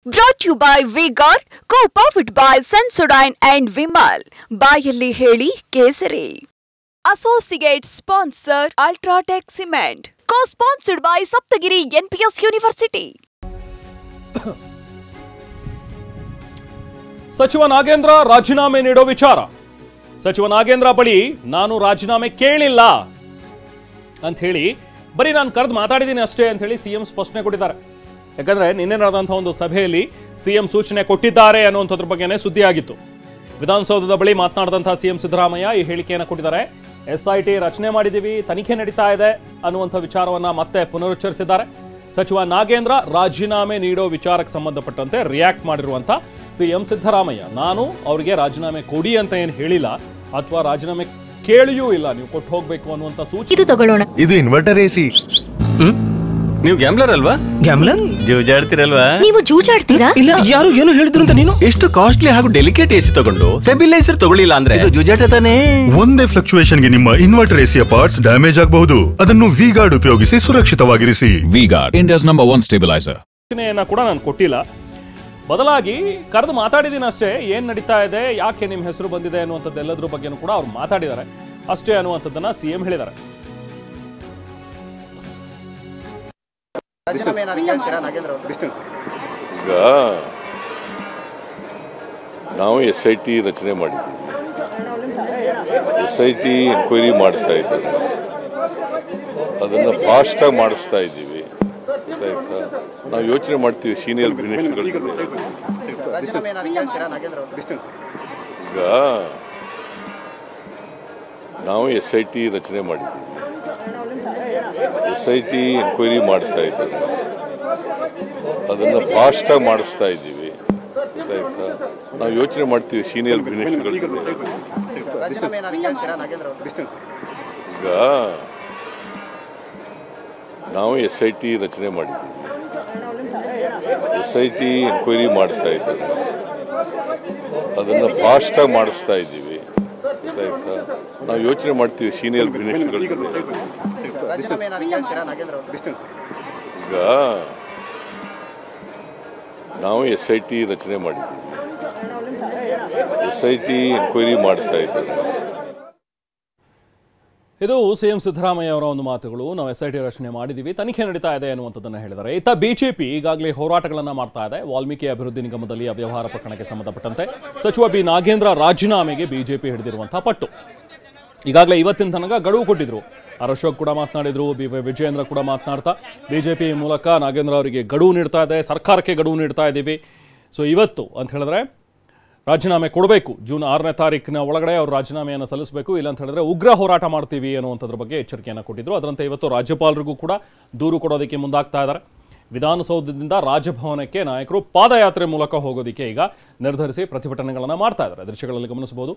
Brought to you by V-Guard, co-powered by Sensodyne and Vimal. ಬಾಯಲ್ಲಿ ಹೇಳಿ ಕೇಸರಿ. Associate sponsor Ultratech Cement. Co-sponsored by Saptagiri NPS University. ಸಚಿವ ನಾಗೇಂದ್ರ ರಾಜೀನಾಮೆ ನೀಡೋ ವಿಚಾರ. ಸಚಿವ ನಾಗೇಂದ್ರ ಬಳಿ ನಾನು ರಾಜೀನಾಮೆ ಕೇಳಿಲ್ಲ ಅಂತ ಹೇಳಿ ಬರೀ ನಾನು ಕರೆದು ಮಾತಾಡಿದ್ದೀನಿ ಅಷ್ಟೇ ಅಂತ ಹೇಳಿ ಸಿಎಂ ಸ್ಪಷ್ಟನೆ ಕೊಟ್ಟಿದ್ದಾರೆ. ಯಾಕಂದ್ರೆ ನಿನ್ನೆ ನಡೆದಂತಹ ಒಂದು ಸಭೆಯಲ್ಲಿ ಸಿಎಂ ಸೂಚನೆ ಕೊಟ್ಟಿದ್ದಾರೆ ಅನ್ನುವಂಥದ್ರ ಬಗ್ಗೆನೇ ಸುದ್ದಿ ಆಗಿತ್ತು. ವಿಧಾನಸೌಧದ ಬಳಿ ಮಾತನಾಡಿದಂತಹ ಸಿಎಂ ಸಿದ್ದರಾಮಯ್ಯ ಈ ಹೇಳಿಕೆಯನ್ನು ಕೊಟ್ಟಿದ್ದಾರೆ. SIT ರಚನೆ ಮಾಡಿದ್ದೀವಿ, ತನಿಖೆ ನಡೀತಾ ಇದೆ ಅನ್ನುವಂಥ ವಿಚಾರವನ್ನ ಮತ್ತೆ ಪುನರುಚ್ಚರಿಸಿದ್ದಾರೆ. ಸಚಿವ ನಾಗೇಂದ್ರ ರಾಜೀನಾಮೆ ನೀಡೋ ವಿಚಾರಕ್ಕೆ ಸಂಬಂಧಪಟ್ಟಂತೆ ರಿಯಾಕ್ಟ್ ಮಾಡಿರುವಂಥ ಸಿಎಂ ಸಿದ್ದರಾಮಯ್ಯ, ನಾನು ಅವರಿಗೆ ರಾಜೀನಾಮೆ ಕೊಡಿ ಅಂತ ಏನು ಹೇಳಿಲ್ಲ ಅಥವಾ ರಾಜೀನಾಮೆ ಕೇಳಿಯೂ ಇಲ್ಲ, ನೀವು ಕೊಟ್ಟು ಹೋಗ್ಬೇಕು ಅನ್ನುವಂಥ ಸೂಚನೆ. ಇದು ಇನ್ವರ್ಟರ್ AC. ನೀವು ಗ್ಯಾಮ್ಲರ್ ಅಲ್ವಾ? ಗ್ಯಾಮ್ಲರ್ ಜೂಜಾಡ್ತಿರಲ್ವಾ? ನೀವು ಜೂಜಾಡ್ತೀರಾ? ಇಲ್ಲ, ಯಾರು ಏನು ಹೇಳಿದ್ರು ಅಂತ ನೀನು ಎಷ್ಟು ಕಾಸ್ಟ್ಲಿ ಹಾಗೂ ಡೆಲಿಕೇಟ್ AC ತಗೊಂಡು ಸ್ಟೆಬಿಲೈಸರ್ ತಗೊಳ್ಳಿಲ್ಲ ಅಂದ್ರೆ ಇದು ಜೂಜಾಟ ತಾನೇ. ಒಂದೇ ಫ್ಲಕ್ಚುಯೇಷನ್ ಗೆ ನಿಮ್ಮ ಇನ್ವರ್ಟರ್ AC ಪಾರ್ಟ್ಸ್ ಡ್ಯಾಮೇಜ್ ಆಗಬಹುದು. ಅದನ್ನು V-Guard ಉಪಯೋಗಿಸಿ ಸುರಕ್ಷಿತವಾಗಿರಿಸಿ. V-Guard, India's #1 stabiliser. ಸೂಚನೆಯನ್ನ ಕೂಡ ನಾನು ಕೊಟ್ಟಿಲ್ಲ, ಬದಲಾಗಿ ಕರೆದು ಮಾತಾಡಿದ್ದೀನಿ ಅಷ್ಟೇ. ಏನ್ ನಡೀತಾ ಇದೆ, ಯಾಕೆ ನಿಮ್ಮ ಹೆಸರು ಬಂದಿದೆ ಅನ್ನುವಂಥದ್ದೆಲ್ಲದ್ರ ಬಗ್ಗೆನೂ ಕೂಡ ಅವ್ರು ಮಾತಾಡಿದ್ದಾರೆ ಅಷ್ಟೇ ಅನ್ನುವಂಥದ್ದನ್ನ ಸಿಎಂ ಹೇಳಿದ್ದಾರೆ. ಈಗ ನಾವು SIT ರಚನೆ ಮಾಡಿದ್ದೀವಿ. SIT ಎನ್ಕ್ವೈರಿ ಮಾಡ್ತಾ ಇದ್ದೀವಿ, ಅದನ್ನು ಫಾಸ್ಟಾಗಿ ಮಾಡಿಸ್ತಾ ಇದ್ದೀವಿ. ಗೊತ್ತಾಯ್ತಾ? ನಾವು ಯೋಚನೆ ಮಾಡ್ತೀವಿ ಸೀನಿಯರ್ ಮಿನಿಸ್ಟರ್ಗಳು. ಈಗ ನಾವು SIT ರಚನೆ ಮಾಡಿದ್ದೀವಿ, SIT ಎನ್ಕ್ವೈರಿ ಮಾಡ್ತಾ ಇದ್ದೀವಿ, ಅದನ್ನು ಫಾಸ್ಟಾಗಿ ಮಾಡಿಸ್ತಾ ಇದ್ದೀವಿ. ಗೊತ್ತಾಯ್ತಾ? ನಾವು ಯೋಚನೆ ಮಾಡ್ತೀವಿ ಸೀನಿಯರ್ ಮಿನಿಸ್ಟರ್ಗಳು. ಈಗ ನಾವು SIT ರಚನೆ ಮಾಡಿದ್ದೀವಿ, SIT ಎನ್ಕ್ವೈರಿ ಮಾಡ್ತಾ ಇದ್ದೀವಿ, ಅದನ್ನು ಫಾಸ್ಟಾಗಿ ಮಾಡಿಸ್ತಾ ಇದ್ದೀವಿ. ಗೊತ್ತಾಯ್ತಾ? ನಾವು ಯೋಚನೆ ಮಾಡ್ತೀವಿ ಸೀನಿಯರ್ ಮಿನಿಸ್ಟರ್ಗಳು. ಈಗ ನಾವು SIT ರಚನೆ ಮಾಡಿದ್ದೀವಿ, SIT ಎನ್ಕ್ವೈರಿ ಮಾಡ್ತಾ ಇದ್ದೀವಿ. ಇದು ಸಿಎಂ ಸಿದ್ದರಾಮಯ್ಯ ಅವರ ಒಂದು ಮಾತುಗಳು. ನಾವು SIT ರಚನೆ ಮಾಡಿದ್ದೀವಿ, ತನಿಖೆ ನಡೀತಾ ಇದೆ ಅನ್ನುವಂಥದ್ದನ್ನು ಹೇಳಿದ್ದಾರೆ. ಇತ್ತ ಬಿಜೆಪಿ ಈಗಾಗಲೇ ಹೋರಾಟಗಳನ್ನು ಮಾಡ್ತಾ ಇದೆ. ವಾಲ್ಮೀಕಿ ಅಭಿವೃದ್ಧಿ ನಿಗಮದಲ್ಲಿ ಅವ್ಯವಹಾರ ಪ್ರಕರಣಕ್ಕೆ ಸಂಬಂಧಪಟ್ಟಂತೆ ಸಚಿವ ಬಿ ನಾಗೇಂದ್ರ ರಾಜೀನಾಮೆಗೆ ಬಿಜೆಪಿ ಹಿಡಿದಿರುವಂತಹ ಪಟ್ಟು. ಈಗಾಗಲೇ ಇವತ್ತಿನ ತನಕ ಗಡುವು ಕೊಟ್ಟಿದ್ರು. ಅಶೋಕ್ ಕೂಡ ಮಾತನಾಡಿದ್ರು, BY ವಿಜಯೇಂದ್ರ ಕೂಡ ಮಾತನಾಡ್ತಾ ಬಿಜೆಪಿ ಮೂಲಕ ನಾಗೇಂದ್ರ ಅವರಿಗೆ ಗಡುವು ನೀಡ್ತಾ ಇದೆ, ಸರ್ಕಾರಕ್ಕೆ ಗಡುವು ನೀಡ್ತಾ ಇದ್ದೀವಿ. ಸೊ ಇವತ್ತು ಅಂತ ಹೇಳಿದ್ರೆ ರಾಜೀನಾಮೆ ಕೊಡಬೇಕು, ಜೂನ್ 6ನೇ ತಾರೀಕಿನ ಒಳಗಡೆ ಅವರು ರಾಜೀನಾಮೆಯನ್ನು ಸಲ್ಲಿಸಬೇಕು, ಇಲ್ಲ ಅಂತ ಹೇಳಿದ್ರೆ ಉಗ್ರ ಹೋರಾಟ ಮಾಡ್ತೀವಿ ಅನ್ನುವಂಥದ್ರ ಬಗ್ಗೆ ಎಚ್ಚರಿಕೆಯನ್ನು ಕೊಟ್ಟಿದ್ರು. ಅದರಂತೆ ಇವತ್ತು ರಾಜ್ಯಪಾಲರಿಗೂ ಕೂಡ ದೂರು ಕೊಡೋದಕ್ಕೆ ಮುಂದಾಗ್ತಾ ಇದ್ದಾರೆ. ವಿಧಾನಸೌಧದಿಂದ ರಾಜಭವನಕ್ಕೆ ನಾಯಕರು ಪಾದಯಾತ್ರೆ ಮೂಲಕ ಹೋಗೋದಕ್ಕೆ ಈಗ ನಿರ್ಧರಿಸಿ ಪ್ರತಿಭಟನೆಗಳನ್ನು ಮಾಡ್ತಾ ಇದ್ದಾರೆ. ದೃಶ್ಯಗಳಲ್ಲಿ ಗಮನಿಸಬಹುದು.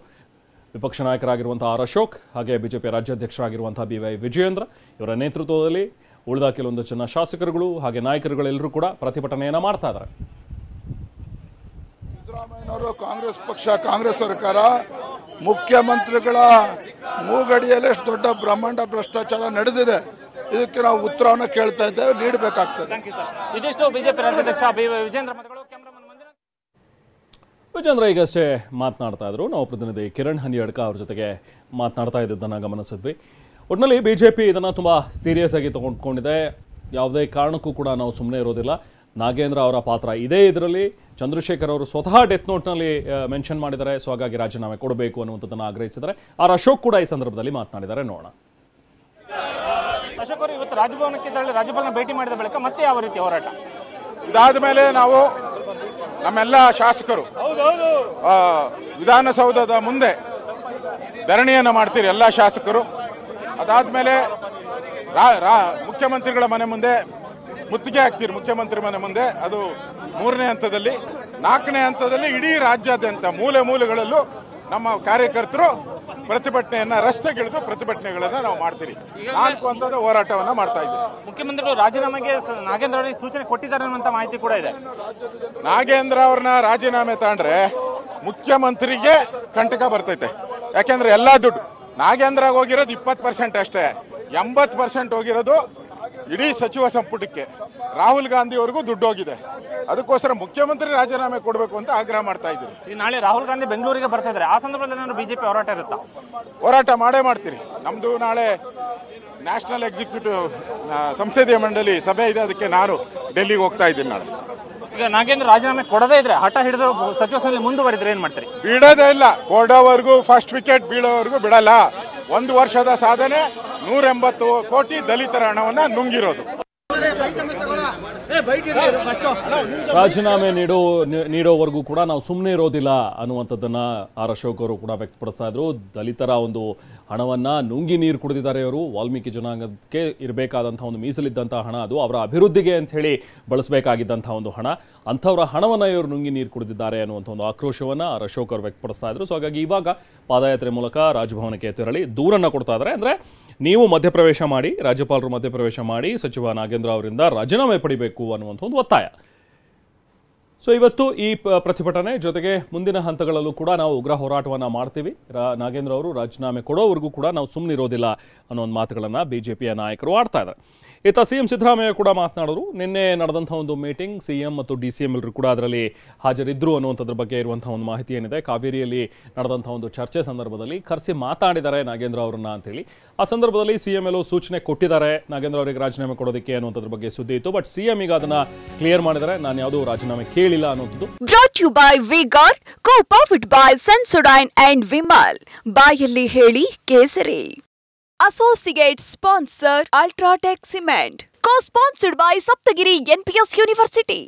ವಿಪಕ್ಷ ನಾಯಕರಾಗಿರುವಂಥ ಅಶೋಕ್ ಹಾಗೆ ಬಿಜೆಪಿ ರಾಜ್ಯಾಧ್ಯಕ್ಷರಾಗಿರುವಂಥ BY ವಿಜಯೇಂದ್ರ ಇವರ ನೇತೃತ್ವದಲ್ಲಿ ಉಳಿದ ಕೆಲವೊಂದು ಜನ ಶಾಸಕರುಗಳು ಹಾಗೆ ನಾಯಕರುಗಳೆಲ್ಲರೂ ಕೂಡ ಪ್ರತಿಭಟನೆಯನ್ನು ಮಾಡ್ತಾ ಇದ್ದಾರೆ. ಸಿದ್ದರಾಮಯ್ಯನವರು ಕಾಂಗ್ರೆಸ್ ಪಕ್ಷ, ಕಾಂಗ್ರೆಸ್ ಸರ್ಕಾರ ಮುಖ್ಯಮಂತ್ರಿಗಳ ಮೂಗಡಿಯಲ್ಲಿ ಎಷ್ಟು ದೊಡ್ಡ ಬ್ರಹ್ಮಾಂಡ ಭ್ರಷ್ಟಾಚಾರ ನಡೆದಿದೆ, ಇದಕ್ಕೆ ನಾವು ಉತ್ತರವನ್ನು ಕೇಳ್ತಾ ಇದ್ದೇವೆ, ನೀಡಬೇಕಾಗ್ತದೆ. ಇದಿಷ್ಟು ಬಿಜೆಪಿ ರಾಜ್ಯಾಧ್ಯಕ್ಷ ವಿಜೇಂದ್ರ ಮತಗಳು. ವಿಜೇಂದ್ರ ಈಗಷ್ಟೇ ಮಾತನಾಡ್ತಾ ಇದ್ರು. ನಾವು ಪ್ರತಿನಿಧಿ ಕಿರಣ್ ಹನಿಯಡ್ಕ ಅವ್ರ ಜೊತೆಗೆ ಮಾತನಾಡ್ತಾ ಇದ್ದದ್ದನ್ನು ಗಮನಿಸಿದ್ವಿ. ಒಟ್ಟಿನಲ್ಲಿ ಬಿಜೆಪಿ ಇದನ್ನು ತುಂಬ ಸೀರಿಯಸ್ ಆಗಿ ತಗೊಂಡ್ಕೊಂಡಿದೆ. ಯಾವುದೇ ಕಾರಣಕ್ಕೂ ಕೂಡ ನಾವು ಸುಮ್ಮನೆ ಇರೋದಿಲ್ಲ. ನಾಗೇಂದ್ರ ಅವರ ಪಾತ್ರ ಇದೇ ಇದರಲ್ಲಿ. ಚಂದ್ರಶೇಖರ್ ಅವರು ಸ್ವತಃ ಡೆತ್ ನೋಟ್ನಲ್ಲಿ ಮೆನ್ಷನ್ ಮಾಡಿದ್ದಾರೆ. ಸೊ ಹಾಗಾಗಿ ರಾಜೀನಾಮೆ ಕೊಡಬೇಕು ಅನ್ನುವಂಥದ್ದನ್ನು ಆಗ್ರಹಿಸಿದ್ದಾರೆ. ಅಶೋಕ್ ಕೂಡ ಈ ಸಂದರ್ಭದಲ್ಲಿ ಮಾತನಾಡಿದ್ದಾರೆ. ನೋಡೋಣ. ಅಶೋಕ್ ಅವರು ಇವತ್ತು ರಾಜಭವನಕ್ಕೆ ತೆರಳಿ ರಾಜ್ಯಪಾಲನ ಭೇಟಿ ಮಾಡಿದ ಬಳಿಕ ಮತ್ತೆ ಯಾವ ರೀತಿ ಹೋರಾಟ? ಇದಾದ ಮೇಲೆ ನಾವು ನಮ್ಮೆಲ್ಲ ಶಾಸಕರು ವಿಧಾನಸೌಧದ ಮುಂದೆ ಧರಣಿಯನ್ನು ಮಾಡ್ತೀರಿ, ಎಲ್ಲ ಶಾಸಕರು. ಅದಾದ್ಮೇಲೆ ಮುಖ್ಯಮಂತ್ರಿಗಳ ಮನೆ ಮುಂದೆ ಮುತ್ತಿಗೆ ಹಾಕ್ತೀರಿ, ಮುಖ್ಯಮಂತ್ರಿ ಮನೆ ಮುಂದೆ. ಅದು 3ನೇ ಹಂತದಲ್ಲಿ. 4ನೇ ಹಂತದಲ್ಲಿ ಇಡೀ ರಾಜ್ಯಾದ್ಯಂತ ಮೂಲೆ ಮೂಲೆಗಳಲ್ಲೂ ನಮ್ಮ ಕಾರ್ಯಕರ್ತರು ಪ್ರತಿಭಟನೆಯನ್ನ ರಸ್ತೆಗಿಳಿದು ಪ್ರತಿಭಟನೆಗಳನ್ನ ನಾವು ಮಾಡ್ತೀರಿ. 4 ಹಂತದ ಹೋರಾಟವನ್ನ ಮಾಡ್ತಾ ಇದ್ದೀವಿ. ಮುಖ್ಯಮಂತ್ರಿಗಳು ರಾಜೀನಾಮೆಗೆ ನಾಗೇಂದ್ರ ಅವರಿಗೆ ಸೂಚನೆ ಕೊಟ್ಟಿದ್ದಾರೆ ಅನ್ನುವಂತ ಮಾಹಿತಿ ಕೂಡ ಇದೆ. ನಾಗೇಂದ್ರ ಅವ್ರನ್ನ ರಾಜೀನಾಮೆ ತಗೊಂಡ್ರೆ ಮುಖ್ಯಮಂತ್ರಿಗೆ ಕಂಟಕ ಬರ್ತೈತೆ. ಯಾಕೆಂದ್ರೆ ಎಲ್ಲಾ ದುಡ್ಡು ನಾಗೇಂದ್ರ ಹೋಗಿರೋದು 20% ಅಷ್ಟೇ, 80% ಹೋಗಿರೋದು ಇಡೀ ಸಚಿವ ಸಂಪುಟಕ್ಕೆ. ರಾಹುಲ್ ಗಾಂಧಿ ಅವರಿಗೂ ದುಡ್ಡು ಹೋಗಿದೆ. ಅದಕ್ಕೋಸ್ಕರ ಮುಖ್ಯಮಂತ್ರಿ ರಾಜೀನಾಮೆ ಕೊಡಬೇಕು ಅಂತ ಆಗ್ರಹ ಮಾಡ್ತಾ ಇದ್ದೀರಿ. ಈ ನಾಳೆ ರಾಹುಲ್ ಗಾಂಧಿ ಬೆಂಗಳೂರಿಗೆ ಬರ್ತಾ ಇದ್ದಾರೆ, ಆ ಸಂದರ್ಭದಲ್ಲಿ ಏನಾದ್ರು ಬಿಜೆಪಿ ಹೋರಾಟ ಇರುತ್ತಾ? ಹೋರಾಟ ಮಾಡ್ತೀರಿ. ನಮ್ದು ನಾಳೆ ನ್ಯಾಷನಲ್ ಎಕ್ಸಿಕ್ಯೂಟಿವ್ ಸಂಸದೀಯ ಮಂಡಳಿ ಸಭೆ ಇದೆ, ಅದಕ್ಕೆ ನಾನು ಡೆಲ್ಲಿಗೆ ಹೋಗ್ತಾ ಇದ್ದೀನಿ ನಾಳೆ. ಈಗ ನಾಗೇಂದ್ರ ರಾಜೀನಾಮೆ ಕೊಡದೇ ಇದ್ರೆ ಹಠ ಹಿಡಿದು ಸಚಿವ ಸ್ಥಾನದಲ್ಲಿ ಮುಂದುವರಿದ್ರೆ ಏನ್ ಮಾಡ್ತೀರಿ? ಬಿಡೋದೇ ಇಲ್ಲ, ಕೊಡೋವರೆಗೂ ಫಸ್ಟ್ ವಿಕೆಟ್ ಬೀಳೋವರೆಗೂ ಬಿಡಲ್ಲ. 1 ವರ್ಷದ ಸಾಧನೆ 180 ಕೋಟಿ ದಲಿತರ ಹಣವನ್ನ ನುಂಗಿರೋದು. ರಾಜೀನಾಮೆ ನೀಡೋವರೆಗೂ ಕೂಡ ನಾವು ಸುಮ್ಮನೆ ಇರೋದಿಲ್ಲ ಅನ್ನುವಂಥದ್ದನ್ನ ಆರ್ ಅಶೋಕ್ ಅವರು ಕೂಡ ವ್ಯಕ್ತಪಡಿಸ್ತಾ ಇದ್ರು. ದಲಿತರ ಒಂದು ಹಣವನ್ನ ನುಂಗಿ ನೀರು ಕುಡಿದಿದ್ದಾರೆ ಇವರು. ವಾಲ್ಮೀಕಿ ಜನಾಂಗಕ್ಕೆ ಇರಬೇಕಾದಂತಹ ಒಂದು ಮೀಸಲಿದ್ದಂತಹ ಹಣ, ಅದು ಅವರ ಅಭಿವೃದ್ಧಿಗೆ ಅಂತ ಹೇಳಿ ಬಳಸಬೇಕಾಗಿದ್ದಂತಹ ಒಂದು ಹಣ, ಅಂಥವರ ಹಣವನ್ನ ಇವರು ನುಂಗಿ ನೀರು ಕುಡಿದಿದ್ದಾರೆ ಅನ್ನುವಂಥ ಒಂದು ಆಕ್ರೋಶವನ್ನ ಆರ್ ಅಶೋಕ್ ಅವರು ವ್ಯಕ್ತಪಡಿಸ್ತಾ ಇದ್ರು. ಸೊ ಹಾಗಾಗಿ ಇವಾಗ ಪಾದಯಾತ್ರೆ ಮೂಲಕ ರಾಜಭವನಕ್ಕೆ ತೆರಳಿ ದೂರನ್ನ ಕೊಡ್ತಾ ಇದ್ದಾರೆ. ಅಂದ್ರೆ ನೀವು ಮಧ್ಯಪ್ರವೇಶ ಮಾಡಿ, ರಾಜ್ಯಪಾಲರು ಮಧ್ಯಪ್ರವೇಶ ಮಾಡಿ ಸಚಿವ ನಾಗೇಂದ್ರ ಅವರಿಂದ ರಾಜೀನಾಮೆ ಪಡಿಬೇಕು ಅನ್ನುವಂಥ ಒಂದು ಒತ್ತಾಯ. ಸೊ ಇವತ್ತು ಈ ಪ್ರತಿಭಟನೆ ಜೊತೆಗೆ ಮುಂದಿನ ಹಂತಗಳಲ್ಲೂ ಕೂಡ ನಾವು ಉಗ್ರ ಹೋರಾಟವನ್ನು ಮಾಡ್ತೀವಿ. ನಾಗೇಂದ್ರ ಅವರು ರಾಜೀನಾಮೆ ಕೊಡೋವರೆಗೂ ಕೂಡ ನಾವು ಸುಮ್ಮನಿರೋದಿಲ್ಲ ಅನ್ನೋ ಒಂದು ಮಾತುಗಳನ್ನು ಬಿಜೆಪಿಯ ನಾಯಕರು ಆಡ್ತಾ ಇದ್ದಾರೆ. ಇತ್ತ ಸಿಎಂ ಸಿದ್ದರಾಮಯ್ಯ ಕೂಡ ಮಾತನಾಡೋರು. ನಿನ್ನೆ ನಡೆದಂಥ ಒಂದು ಮೀಟಿಂಗ್, ಸಿಎಂ ಮತ್ತು DCM ಎಲ್ಲರೂ ಕೂಡ ಅದರಲ್ಲಿ ಹಾಜರಿದ್ದರು ಅನ್ನುವಂಥದ್ರ ಬಗ್ಗೆ ಇರುವಂಥ ಒಂದು ಮಾಹಿತಿ ಏನಿದೆ. ಕಾವೇರಿಯಲ್ಲಿ ನಡೆದಂಥ ಒಂದು ಚರ್ಚೆ ಸಂದರ್ಭದಲ್ಲಿ ಕರೆಸಿ ಮಾತಾಡಿದ್ದಾರೆ ನಾಗೇಂದ್ರ ಅವರನ್ನ ಅಂತೇಳಿ. ಆ ಸಂದರ್ಭದಲ್ಲಿ ಸಿಎಂ ಎಲ್ಲೋ ಸೂಚನೆ ಕೊಟ್ಟಿದ್ದಾರೆ ನಾಗೇಂದ್ರ ಅವರಿಗೆ ರಾಜೀನಾಮೆ ಕೊಡೋದಕ್ಕೆ ಅನ್ನುವಂಥದ್ರ ಬಗ್ಗೆ ಸುದ್ದಿ ಇತ್ತು. ಬಟ್ ಸಿಎಂ ಈಗ ಅದನ್ನ ಕ್ಲಿಯರ್ ಮಾಡಿದರೆ, ನಾನು ಯಾವುದೂ ರಾಜೀನಾಮೆ ಕೇಳಿಲ್ಲ ಅನ್ನೋದು. Brought to you by V-Guard, co-powered by Sensodyne and Vimal. ಬಾಯಲ್ಲಿ ಹೇಳಿ ಕೇಸರಿ. Associate sponsor Ultratech Cement. Co-sponsored by Saptagiri NPS University.